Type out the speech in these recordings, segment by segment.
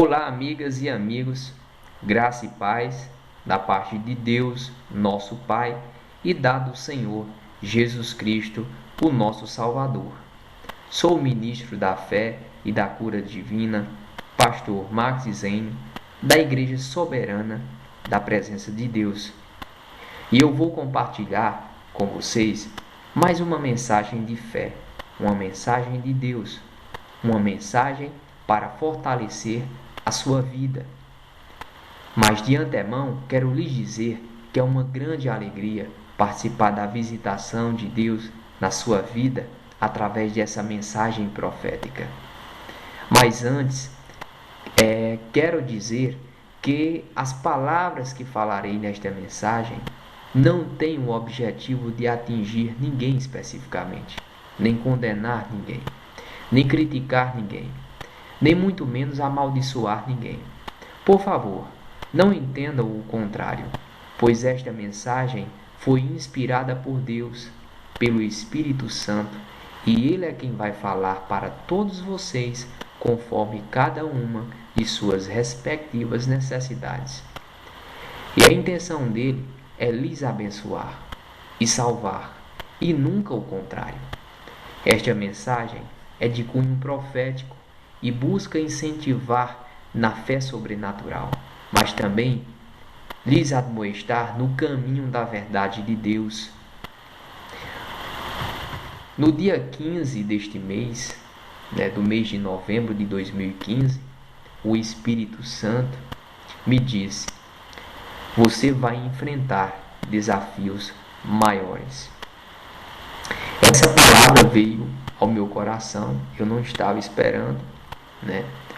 Olá, amigas e amigos, graça e paz da parte de Deus, nosso Pai, e da do Senhor Jesus Cristo, o nosso Salvador. Sou o ministro da Fé e da Cura Divina, pastor Max Zene, da Igreja Soberana da Presença de Deus. E eu vou compartilhar com vocês mais uma mensagem de fé, uma mensagem de Deus, uma mensagem para fortalecer a sua vida. Mas de antemão quero lhes dizer que é uma grande alegria participar da visitação de Deus na sua vida através dessa mensagem profética. Mas antes, quero dizer que as palavras que falarei nesta mensagem não têm o objetivo de atingir ninguém especificamente, nem condenar ninguém, nem criticar ninguém, nem muito menos amaldiçoar ninguém. Por favor, não entendam o contrário, pois esta mensagem foi inspirada por Deus, pelo Espírito Santo, e Ele é quem vai falar para todos vocês, conforme cada uma de suas respectivas necessidades. E a intenção dele é lhes abençoar e salvar, e nunca o contrário. Esta mensagem é de cunho profético e busca incentivar na fé sobrenatural, mas também lhes admoestar no caminho da verdade de Deus. No dia 15 deste mês, do mês de novembro de 2015, o Espírito Santo me disse: você vai enfrentar desafios maiores. Essa palavra veio ao meu coração, eu não estava esperando,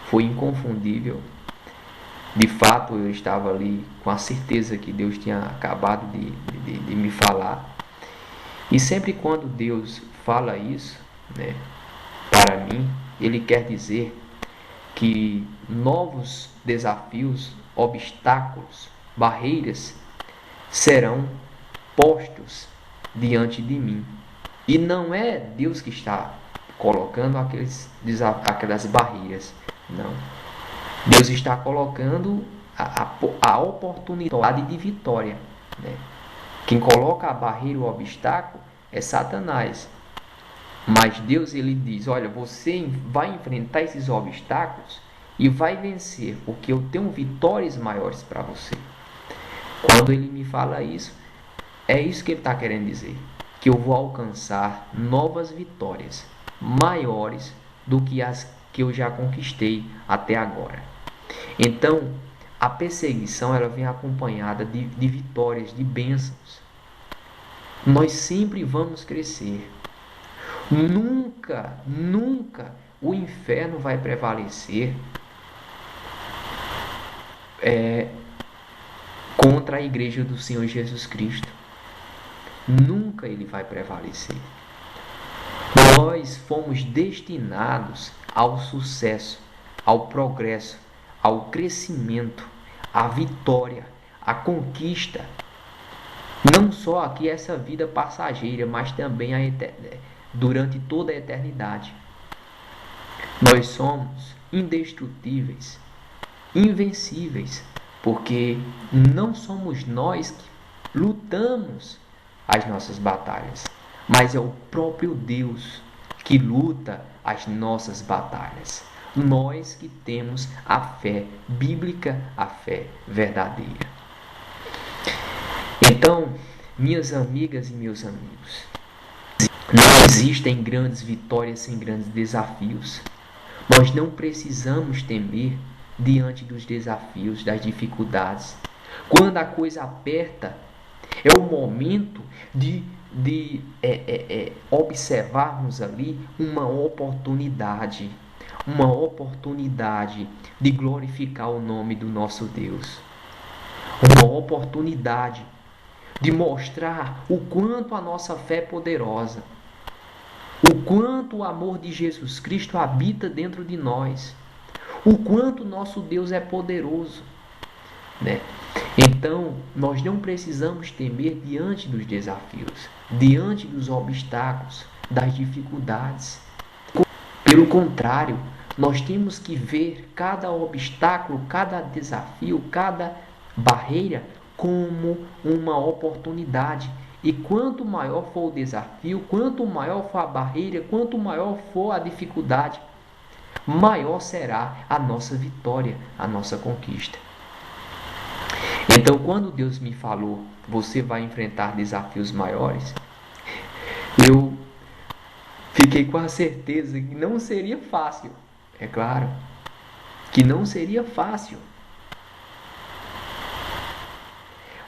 foi inconfundível. De fato, eu estava ali com a certeza que Deus tinha acabado de me falar. E sempre quando Deus fala isso, para mim, Ele quer dizer que novos desafios, obstáculos, barreiras serão postos diante de mim. E não é Deus que está colocando aquelas barreiras, não. Deus está colocando a oportunidade de vitória. Quem coloca a barreira, o obstáculo, é Satanás. Mas Deus, ele diz: olha, você vai enfrentar esses obstáculos e vai vencer, porque eu tenho vitórias maiores para você. Quando ele me fala isso, é isso que ele está querendo dizer, que eu vou alcançar novas vitórias maiores do que as que eu já conquistei até agora. Então, a perseguição ela vem acompanhada de vitórias, de bênçãos. Nós sempre vamos crescer. Nunca o inferno vai prevalecer contra a igreja do Senhor Jesus Cristo. Nunca ele vai prevalecer. Nós fomos destinados ao sucesso, ao progresso, ao crescimento, à vitória, à conquista. Não só aqui essa vida passageira, mas também durante toda a eternidade. Nós somos indestrutíveis, invencíveis, porque não somos nós que lutamos as nossas batalhas, mas é o próprio Deus que luta as nossas batalhas. Nós que temos a fé bíblica, a fé verdadeira. Então, minhas amigas e meus amigos, não existem grandes vitórias sem grandes desafios. Nós não precisamos temer diante dos desafios, das dificuldades. Quando a coisa aperta, é o momento de observarmos ali uma oportunidade de glorificar o nome do nosso Deus, uma oportunidade de mostrar o quanto a nossa fé é poderosa, o quanto o amor de Jesus Cristo habita dentro de nós, o quanto nosso Deus é poderoso, Então, nós não precisamos temer diante dos desafios, diante dos obstáculos, das dificuldades. Pelo contrário, Nós temos que ver cada obstáculo, cada desafio, cada barreira como uma oportunidade. E quanto maior for o desafio, quanto maior for a barreira, quanto maior for a dificuldade, maior será a nossa vitória, a nossa conquista. Então, quando Deus me falou, você vai enfrentar desafios maiores, eu fiquei com a certeza que não seria fácil. É claro que não seria fácil,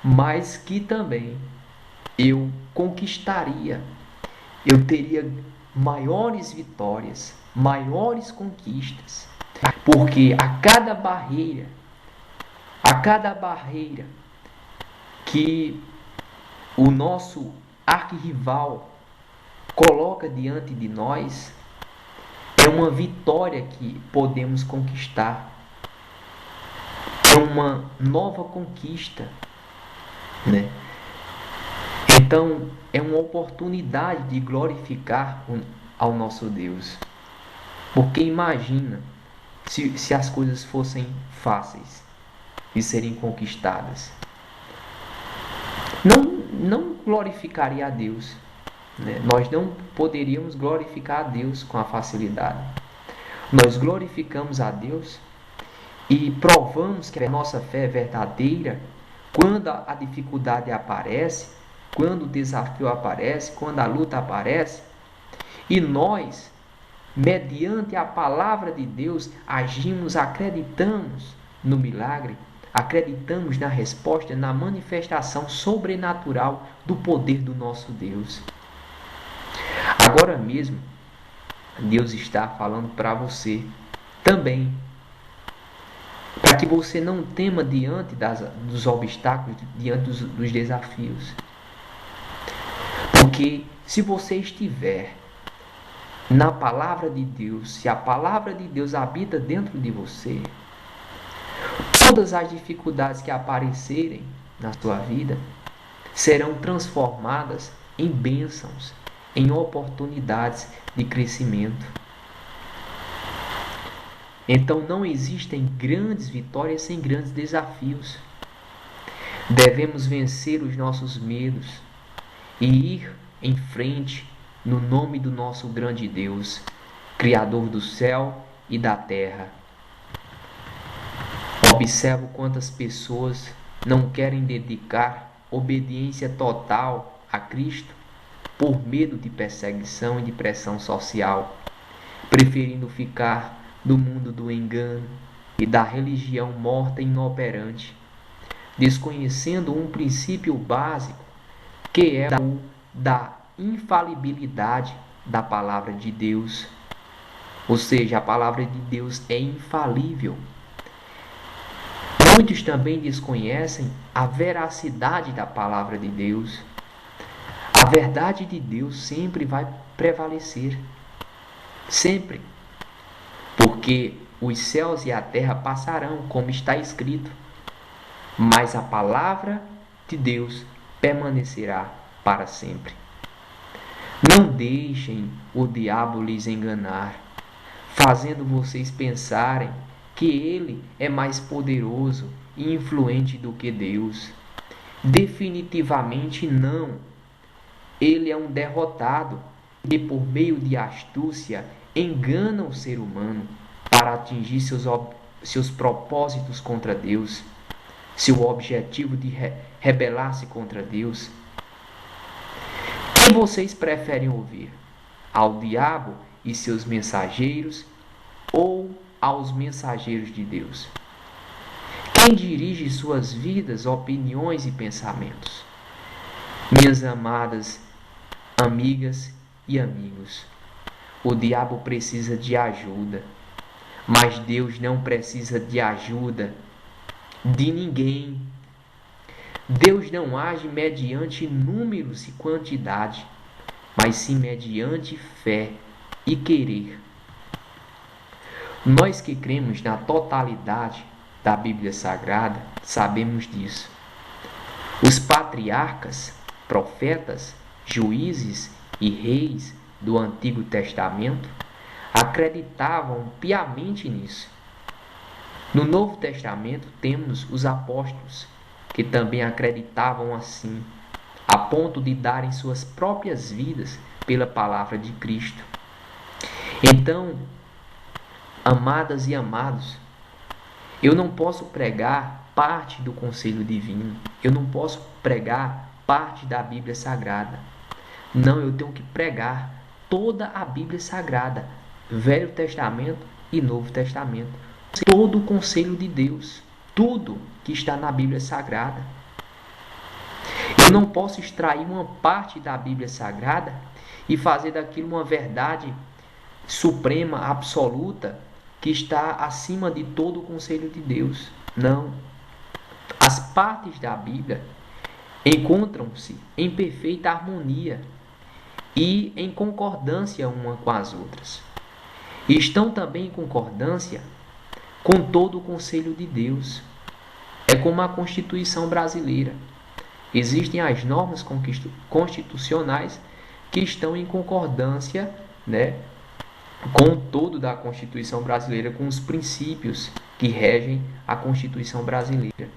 mas que também eu conquistaria, eu teria maiores vitórias, maiores conquistas, porque a cada barreira que o nosso arquirrival coloca diante de nós, é uma vitória que podemos conquistar, é uma nova conquista, né? Então, é uma oportunidade de glorificar ao nosso Deus. Porque imagina se as coisas fossem fáceis de serem conquistadas. Não glorificaria a Deus, né? Nós não poderíamos glorificar a Deus com a facilidade. Nós glorificamos a Deus e provamos que a nossa fé é verdadeira quando a dificuldade aparece, quando o desafio aparece, quando a luta aparece, e nós, mediante a palavra de Deus, agimos, acreditamos no milagre, acreditamos na resposta, na manifestação sobrenatural do poder do nosso Deus. Agora mesmo, Deus está falando para você também, para que você não tema diante dos obstáculos, diante dos desafios. Porque se você estiver na palavra de Deus, se a palavra de Deus habita dentro de você, todas as dificuldades que aparecerem na sua vida serão transformadas em bênçãos, em oportunidades de crescimento. Então não existem grandes vitórias sem grandes desafios. Devemos vencer os nossos medos e ir em frente no nome do nosso grande Deus, Criador do céu e da terra. Observo quantas pessoas não querem dedicar obediência total a Cristo por medo de perseguição e de pressão social, preferindo ficar do mundo do engano e da religião morta e inoperante, desconhecendo um princípio básico que é o da infalibilidade da palavra de Deus. Ou seja, a palavra de Deus é infalível. Muitos também desconhecem a veracidade da palavra de Deus. A verdade de Deus sempre vai prevalecer. Sempre. Porque os céus e a terra passarão, como está escrito, mas a palavra de Deus permanecerá para sempre. Não deixem o diabo lhes enganar, fazendo vocês pensarem que ele é mais poderoso e influente do que Deus. Definitivamente não. Ele é um derrotado que, por meio de astúcia, engana o ser humano para atingir seus propósitos contra Deus, seu objetivo de rebelar-se contra Deus. Quem vocês preferem ouvir? Ao diabo e seus mensageiros ou aos mensageiros de Deus? Quem dirige suas vidas, opiniões e pensamentos? Minhas amadas amigas e amigos, o diabo precisa de ajuda, mas Deus não precisa de ajuda de ninguém. Deus não age mediante números e quantidade, mas sim mediante fé e querer. Nós que cremos na totalidade da Bíblia Sagrada sabemos disso. Os patriarcas, profetas, juízes e reis do Antigo Testamento acreditavam piamente nisso. No Novo Testamento temos os apóstolos, que também acreditavam assim, a ponto de darem suas próprias vidas pela palavra de Cristo. Então, amadas e amados, eu não posso pregar parte do conselho divino, eu não posso pregar parte da Bíblia Sagrada. Não, eu tenho que pregar toda a Bíblia Sagrada, Velho Testamento e Novo Testamento. Todo o conselho de Deus, tudo que está na Bíblia Sagrada. Eu não posso extrair uma parte da Bíblia Sagrada e fazer daquilo uma verdade suprema, absoluta, que está acima de todo o conselho de Deus. Não. As partes da Bíblia encontram-se em perfeita harmonia e em concordância uma com as outras. E estão também em concordância com todo o conselho de Deus. É como a Constituição brasileira. Existem as normas constitucionais que estão em concordância, né, com o todo da Constituição brasileira, com os princípios que regem a Constituição brasileira,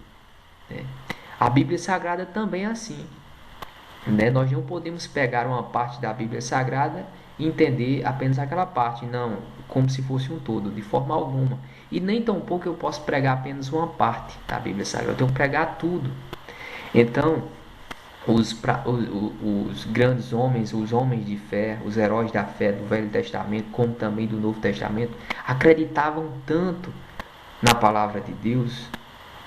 né? A Bíblia Sagrada também é assim, né? Nós não podemos pegar uma parte da Bíblia Sagrada e entender apenas aquela parte, não, como se fosse um todo, de forma alguma. E nem tampouco eu posso pregar apenas uma parte da Bíblia Sagrada, eu tenho que pregar tudo. Então, os grandes homens, os homens de fé, os heróis da fé do Velho Testamento, como também do Novo Testamento, acreditavam tanto na palavra de Deus,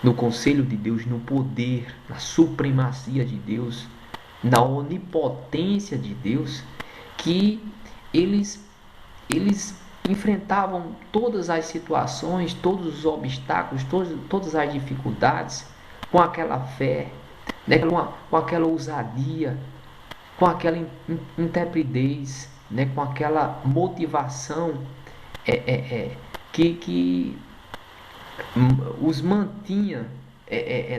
no conselho de Deus, no poder, na supremacia de Deus, na onipotência de Deus, que eles enfrentavam todas as situações, todos os obstáculos, todas as dificuldades com aquela fé, né, com aquela ousadia, com aquela intrepidez, né, com aquela motivação que os mantinha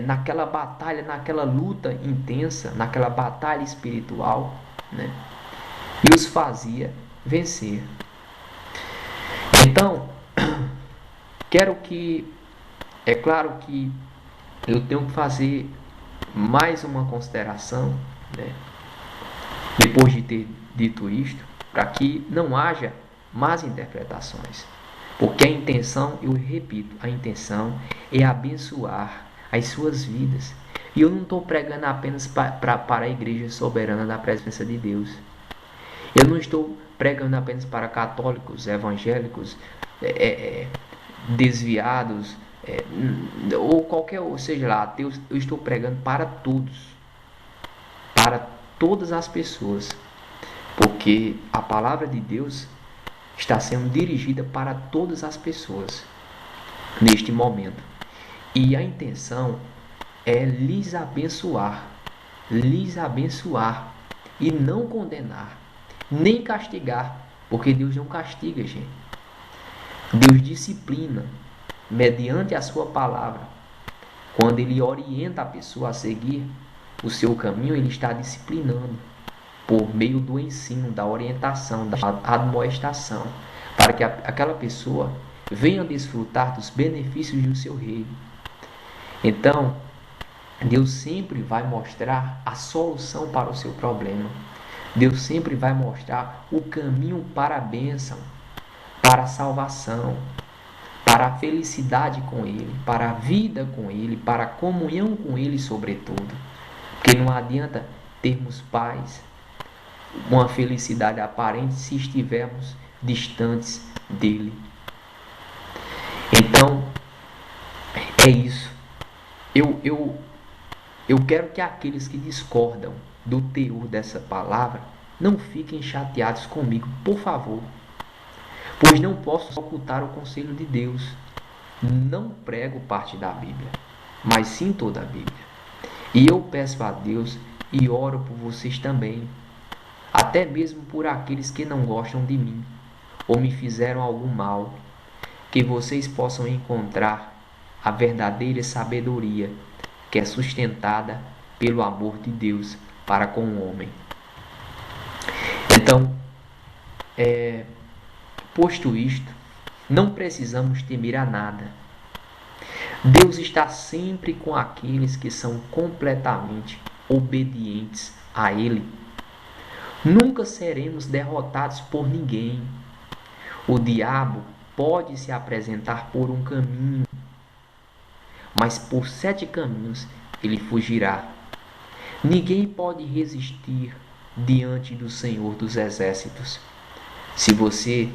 naquela batalha, naquela luta intensa, naquela batalha espiritual, né, e os fazia vencer. Então, é claro que eu tenho que fazer mais uma consideração, né, depois de ter dito isto, para que não haja más interpretações. Porque a intenção, eu repito, a intenção é abençoar as suas vidas. E eu não estou pregando apenas para a igreja soberana da presença de Deus. Eu não estou pregando apenas para católicos, evangélicos, desviados, ou qualquer, ou seja lá, ateus. Eu estou pregando para todos, para todas as pessoas, porque a palavra de Deus está sendo dirigida para todas as pessoas neste momento, e a intenção é lhes abençoar e não condenar, nem castigar, porque Deus não castiga, gente. Deus disciplina mediante a sua palavra. Quando Ele orienta a pessoa a seguir o seu caminho, Ele está disciplinando por meio do ensino, da orientação, da admoestação, para que aquela pessoa venha desfrutar dos benefícios do seu reino. Então, Deus sempre vai mostrar a solução para o seu problema. Deus sempre vai mostrar o caminho para a bênção, para a salvação, para a felicidade com Ele, para a vida com Ele, para a comunhão com Ele, sobretudo. Porque não adianta termos paz, uma felicidade aparente, se estivermos distantes dEle. Então, é isso. Eu quero que aqueles que discordam do teor dessa palavra não fiquem chateados comigo, por favor, pois não posso ocultar o conselho de Deus. Não prego parte da Bíblia, mas sim toda a Bíblia. E eu peço a Deus e oro por vocês também, até mesmo por aqueles que não gostam de mim ou me fizeram algum mal, que vocês possam encontrar a verdadeira sabedoria que é sustentada pelo amor de Deus para com o homem. Então, Posto isto, não precisamos temer a nada. Deus está sempre com aqueles que são completamente obedientes a Ele. Nunca seremos derrotados por ninguém. O diabo pode se apresentar por um caminho, mas por 7 caminhos ele fugirá. Ninguém pode resistir diante do Senhor dos Exércitos. Se você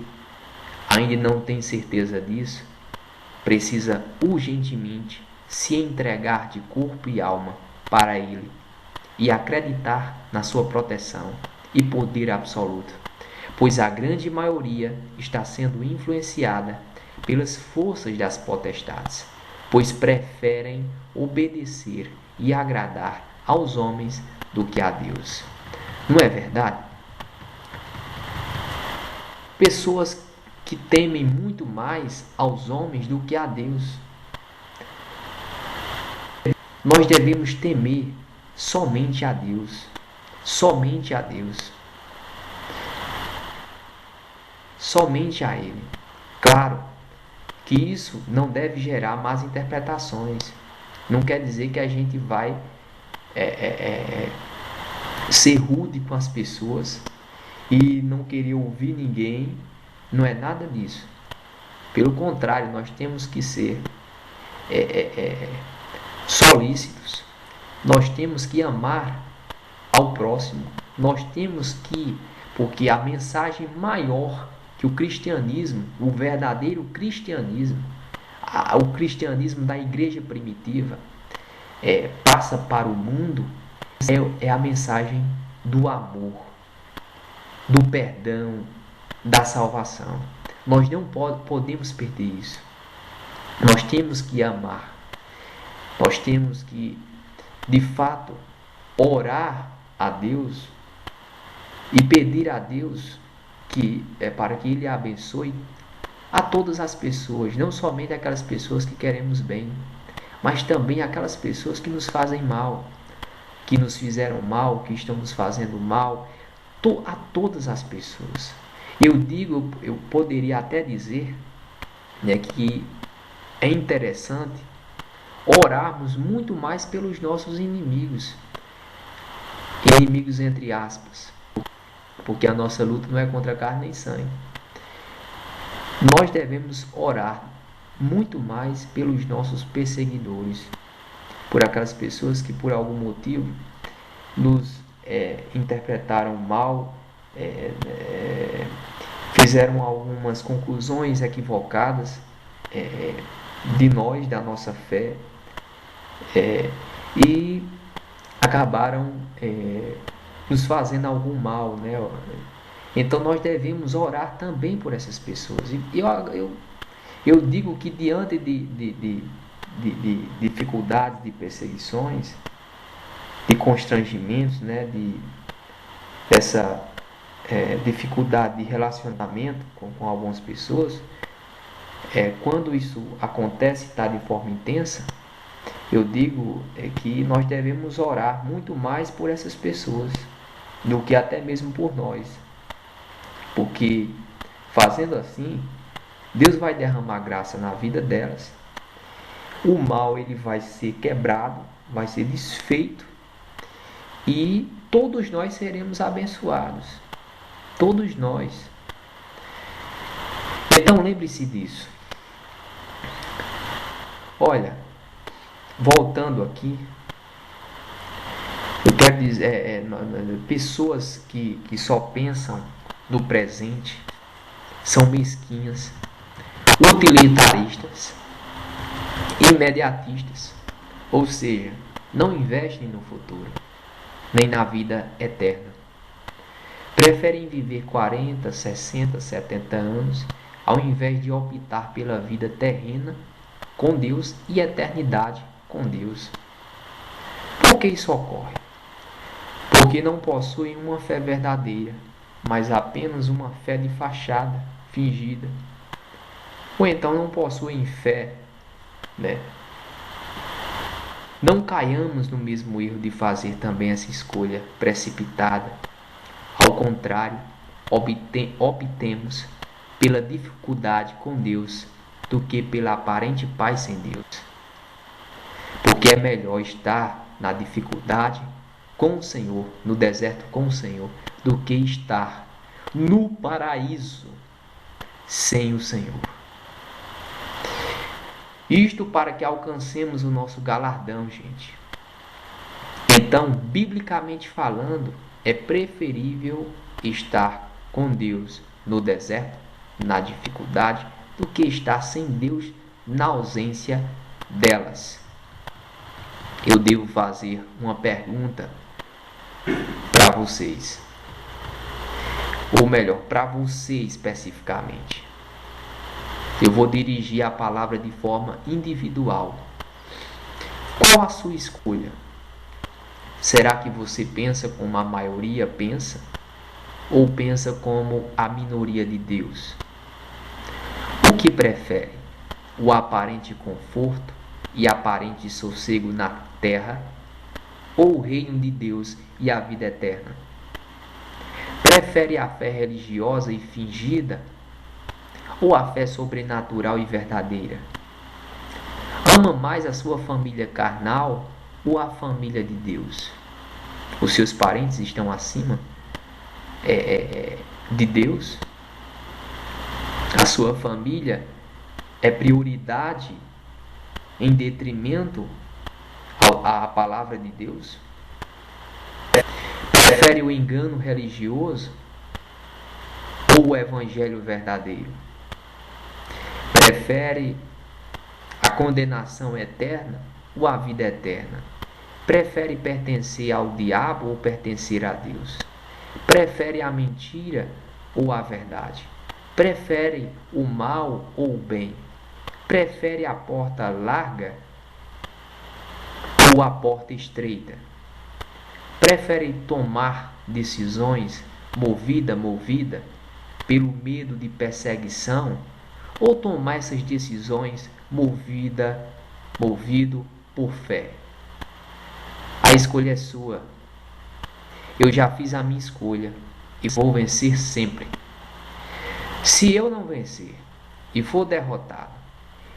ainda não tem certeza disso, precisa urgentemente se entregar de corpo e alma para Ele e acreditar na sua proteção e poder absoluto, pois a grande maioria está sendo influenciada pelas forças das potestades, pois preferem obedecer e agradar aos homens do que a Deus. Não é verdade? Pessoas que temem muito mais aos homens do que a Deus. Nós devemos temer somente a Deus. Somente a Deus. Somente a Ele. Claro que isso não deve gerar más interpretações. Não quer dizer que a gente vai ser rude com as pessoas e não querer ouvir ninguém. Não é nada disso. Pelo contrário, nós temos que ser solícitos. Nós temos que amar ao próximo. Nós temos que, porque a mensagem maior que o cristianismo, o verdadeiro cristianismo, o cristianismo da igreja primitiva, passa para o mundo, é a mensagem do amor, do perdão, da salvação. Nós não podemos perder isso. Nós temos que amar. Nós temos que, de fato, orar a Deus e pedir a Deus para que Ele abençoe a todas as pessoas, não somente aquelas pessoas que queremos bem, mas também aquelas pessoas que nos fazem mal, que nos fizeram mal, que estão nos fazendo mal, a todas as pessoas. Eu poderia até dizer, né, que é interessante orarmos muito mais pelos nossos inimigos entre aspas, porque a nossa luta não é contra carne nem sangue. Nós devemos orar muito mais pelos nossos perseguidores, por aquelas pessoas que por algum motivo nos interpretaram mal, fizeram algumas conclusões equivocadas de nós, da nossa fé, e acabaram nos fazendo algum mal, né? Então nós devemos orar também por essas pessoas. E eu digo que diante de dificuldades, de perseguições, de constrangimentos, né? Dessa dificuldade de relacionamento com algumas pessoas, quando isso acontece, está de forma intensa, eu digo que nós devemos orar muito mais por essas pessoas do que até mesmo por nós, porque fazendo assim, Deus vai derramar graça na vida delas, o mal ele vai ser quebrado, vai ser desfeito e todos nós seremos abençoados, todos nós. Então lembre-se disso. Olha, voltando aqui, eu quero dizer, pessoas que só pensam no presente são mesquinhas, utilitaristas, imediatistas, ou seja, não investem no futuro, nem na vida eterna. Preferem viver 40, 60, 70 anos, ao invés de optar pela vida terrena com Deus e eternidade com Deus. Por que isso ocorre? Porque não possuem uma fé verdadeira, mas apenas uma fé de fachada, fingida. Ou então não possuem fé, né? Não caiamos no mesmo erro de fazer também essa escolha precipitada. Ao contrário, optemos pela dificuldade com Deus do que pela aparente paz sem Deus. Porque é melhor estar na dificuldade com o Senhor, no deserto com o Senhor, do que estar no paraíso sem o Senhor. Isto para que alcancemos o nosso galardão, gente. Então, biblicamente falando, é preferível estar com Deus no deserto, na dificuldade, do que estar sem Deus na ausência delas. Eu devo fazer uma pergunta para vocês, ou melhor, para você especificamente. Eu vou dirigir a palavra de forma individual. Qual a sua escolha? Será que você pensa como a maioria pensa? Ou pensa como a minoria de Deus? O que prefere? O aparente conforto e aparente sossego na terra? Ou o reino de Deus e a vida eterna? Prefere a fé religiosa e fingida? Ou a fé sobrenatural e verdadeira? Ama mais a sua família carnal ou a família de Deus? Os seus parentes estão acima de Deus? A sua família é prioridade em detrimento à palavra de Deus? Prefere o engano religioso ou o evangelho verdadeiro? Prefere a condenação eterna ou a vida eterna? Prefere pertencer ao diabo ou pertencer a Deus? Prefere a mentira ou a verdade? Prefere o mal ou o bem? Prefere a porta larga ou a porta estreita? Prefere tomar decisões movida pelo medo de perseguição ou tomar essas decisões movido por fé? A escolha é sua. Eu já fiz a minha escolha e vou vencer sempre. Se eu não vencer e for derrotado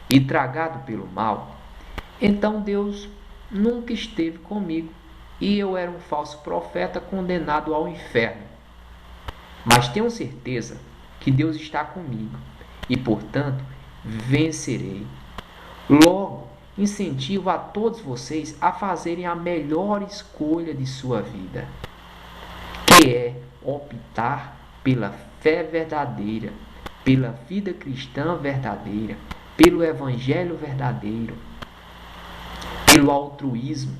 e tragado pelo mal, então Deus nunca esteve comigo e eu era um falso profeta condenado ao inferno. Mas tenho certeza que Deus está comigo e, portanto, vencerei. Logo, incentivo a todos vocês a fazerem a melhor escolha de sua vida, que é optar pela fé verdadeira, pela vida cristã verdadeira, pelo evangelho verdadeiro, pelo altruísmo.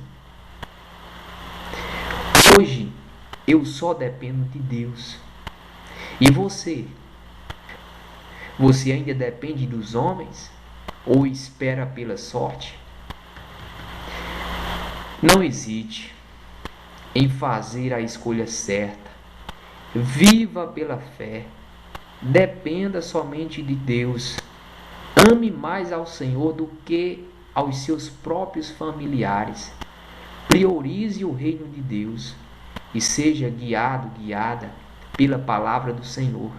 Hoje eu só dependo de Deus. E você? Você ainda depende dos homens? Ou espera pela sorte? Não hesite em fazer a escolha certa. Viva pela fé. Dependa somente de Deus. Ame mais ao Senhor do que aos seus próprios familiares. Priorize o reino de Deus e seja guiada pela palavra do Senhor,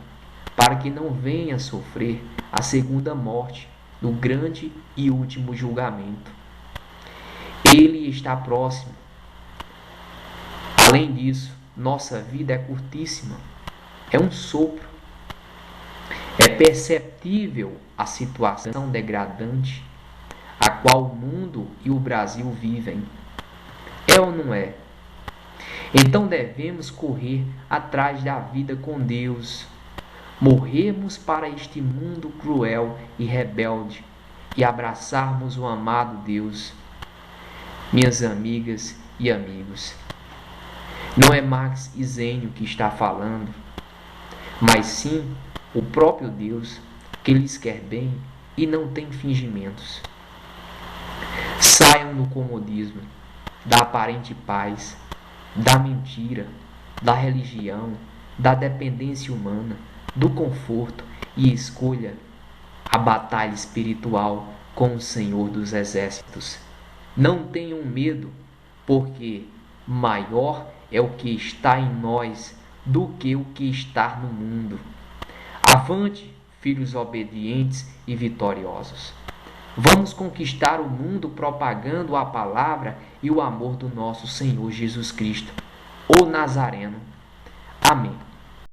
para que não venha sofrer a segunda morte no grande e último julgamento. Ele está próximo. Além disso, nossa vida é curtíssima, é um sopro. É perceptível a situação degradante a qual o mundo e o Brasil vivem. É ou não é? Então devemos correr atrás da vida com Deus, morrermos para este mundo cruel e rebelde e abraçarmos o amado Deus. Minhas amigas e amigos, não é Marx Isênio que está falando, mas sim o próprio Deus, que lhes quer bem e não tem fingimentos. Saiam do comodismo, da aparente paz, da mentira, da religião, da dependência humana, do conforto e escolha a batalha espiritual com o Senhor dos Exércitos. Não tenham medo, porque maior é o que está em nós do que o que está no mundo. Avante, filhos obedientes e vitoriosos. Vamos conquistar o mundo propagando a palavra e o amor do nosso Senhor Jesus Cristo, o Nazareno. Amém.